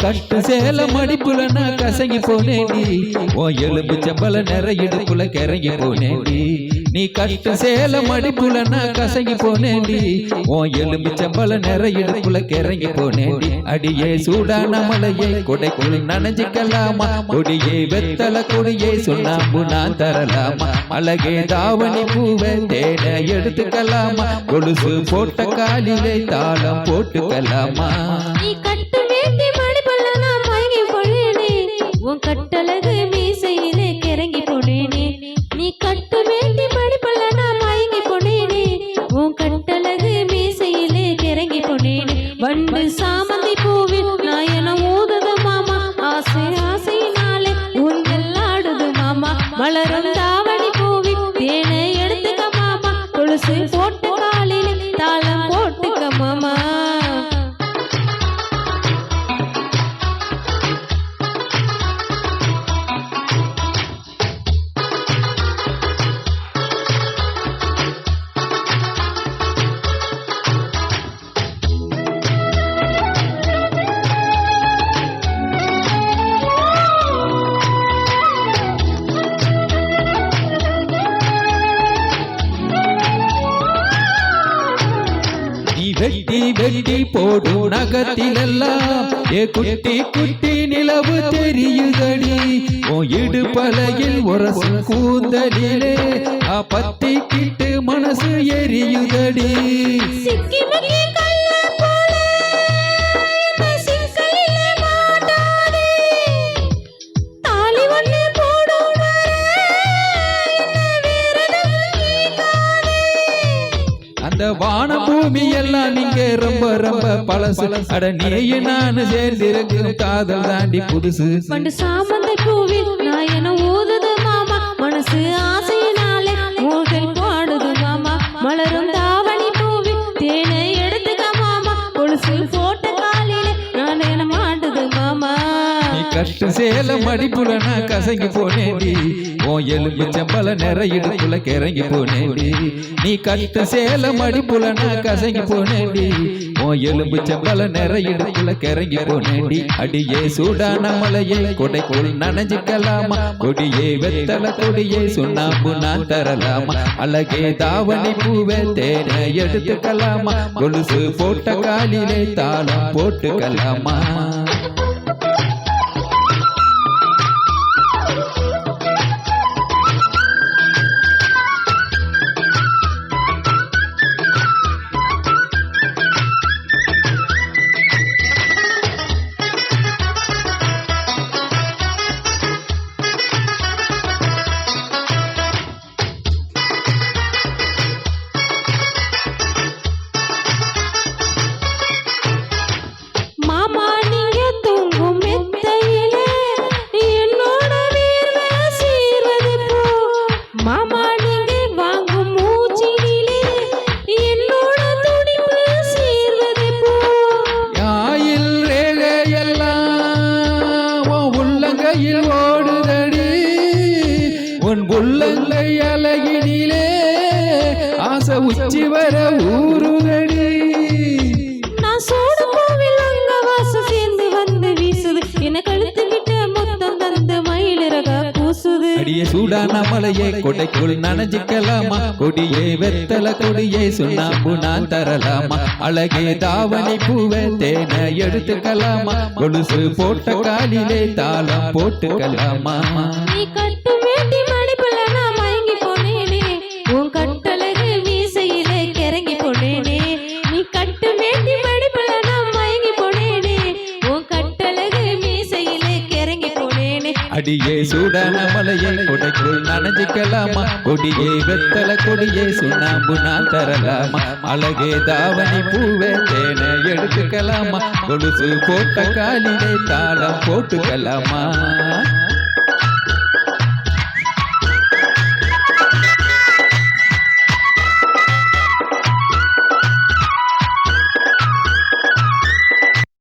கட்டு சேல மடிப்புல நான் கசங்கி போனேண்டி உன் எலும்பு செம்பல நிறைய இடுப்புல கிறங்கி போனேண்டி நீ கட்டு சேல மடிப்புல நான் கசங்கி போனேண்டி உன் எலும்பு செம்பல நிறைய இடுப்புல கிறங்கி போனேண்டி அடியே சூடான மலையை கொடைக்குள் நனைஞ்சிக்கலாமா கொடியே வெத்தல கொடியே சுண்ணாம்பு நான் தரலாமா அழகே தாவணி பூவை தேனை எடுத்துக்கலாமா கொலுசு போட்ட காலிலே தாளம் போட்டுக்கலாமா உன் கட்டழகு மீசையிலே கிறங்கி போனேனே நீ கட்டு வேண்டி படிப்பல்ல நான் மயங்கி போனேனே உன் கட்டழகு மீசையிலே கிறங்கி போனேனே வண்டு சாமந்தி பூவில் நான் என ஊதுது மாமா ஆசை ஆசையினாலே ஊஞ்சல் ஆடுது மாமா மலரும் தாவணி பூவில் தேனை எடுத்துக்க மாமா கொலுசு போட்டு காலிலே தாளம் போட்டுக்க மாமா வெட்டி வெட்டி போடும் நகத்திலெல்லாம் ஏ குட்டி குட்டி நிலவு தெரியுதடி உன் இடுப்பலையில் உரசும் கூந்தலிலே பத்தி கிட்டு மனசு எரியுதடி வான பூமி எல்லாம் நீங்க ரொம்ப ரொம்ப பழசு அட நீயே நானு சேர்ந்திருக்கும் காதல் தாண்டி புதுசு பண்டு சாமந்தி பூவில் நான் என ஊதுது மாமா மனசு ஆசையினாலே ஊதல் பாடுது மாமா மலரும் தாவணி பூவில் தேனை எடுத்துக்க மாமா கொலுசு போட்ட காலிலே நான் என மாட்டுது மாமா நீ கட்டு சேல மடிப்புல நான் கசங்கி போனேண்டி உன் எலும்பு செம்பல நிறைய இடுப்புல கிறங்கி போனேண்டி நீ கட்டு சேல மடிப்புல நான் கசங்கி போனேண்டி உன் எலும்பு செம்பல நிறைய இடுப்புல கிறங்கி போனேண்டி அடியே சூடான மலையை கொடைக்குள் நனைஞ்சிக்கலாமா கொடியே வெத்தல கொடியே சுண்ணாம்பு நான் தரலாமா அழகே தாவணி பூவை தேனை எடுத்துக்கலாமா கொலுசு போட்ட காலிலே தாளம் போட்டுக்கலாமா ஓடுதடி உன் புள்ளங்கை அழகினிலே ஆசை உச்சி வர ஊறுதடி நான் சோடு கோவில் அங்க வாசம் சேர்ந்து வந்து வீசுது என கழுத்து விட்டு மொத்தம் தந்து மயிலிறக பூசுது அடியே சூடான மலையை கொடைக்குள் நனைஞ்சிக்கலாமா கொடியே வெத்தல கொடியே சுண்ணாம்பு நான் தரலாமா அழகே தாவணி பூவை தேனை எடுத்துக்கலாமா கொலுசு போட்ட காலிலே தாளம் போட்டுக்கலாமா நீ கட்டு வேண்டி மடிப்புல நான் மயங்கி போனேனே உன் கட்டழகு மீசையிலே கிறங்கி போனேனே நீ கட்டு வேண்டி மடிப்புல நான் மயங்கி போனேனே உன் கட்டழகு மீசையிலே கிறங்கி போனேனே அடியே சூடான மலையை கொடைக்குள் நனைஞ்சிக்கலாமா கொடியே வெத்தல கொடியே சுண்ணாம்பு நான் தரலாமா அழகே தாவணி பூவை தேனை எடுத்துக்கலாமா கொலுசு போட்ட காலிலே தாளம் போட்டுக்கலாமா